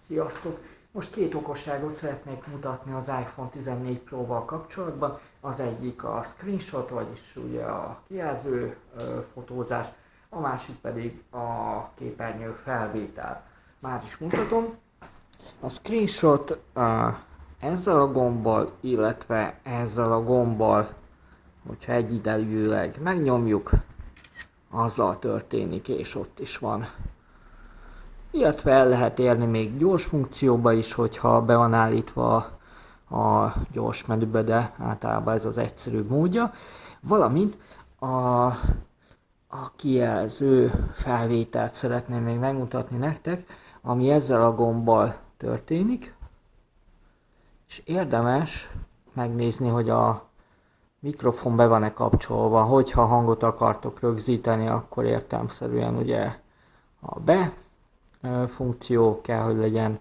Sziasztok! Most két okosságot szeretnék mutatni az iPhone 14 Pro-val kapcsolatban. Az egyik a screenshot, vagyis ugye a kijelző fotózás, a másik pedig a képernyő felvétel. Már is mutatom. A screenshot ezzel a gombbal, illetve ezzel a gombbal, hogyha egyidejűleg megnyomjuk, azzal történik, és ott is van. Illetve el lehet érni még gyors funkcióba is, hogyha be van állítva a gyors menübe, de általában ez az egyszerűbb módja. Valamint a kijelző felvételt szeretném még megmutatni nektek, ami ezzel a gombbal történik. És érdemes megnézni, hogy a mikrofon be van-e kapcsolva. Hogyha hangot akartok rögzíteni, akkor értelemszerűen ugye a be funkció kell, hogy legyen,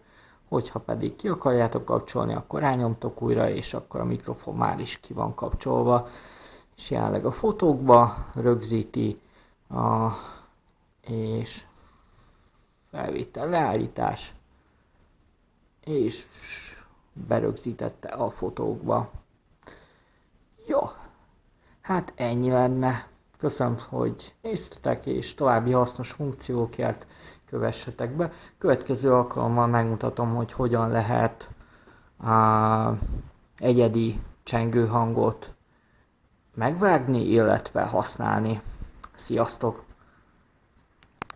hogyha pedig ki akarjátok kapcsolni, akkor rányomtok újra, és akkor a mikrofon már is ki van kapcsolva, és jelenleg a fotókba rögzíti, és felvétel, leállítás, és berögzítette a fotókba. Jó, hát ennyi lenne. Köszönöm, hogy néztetek, és további hasznos funkciókért kövessetek be. Következő alkalommal megmutatom, hogy hogyan lehet egyedi csengőhangot megvágni, illetve használni. Sziasztok!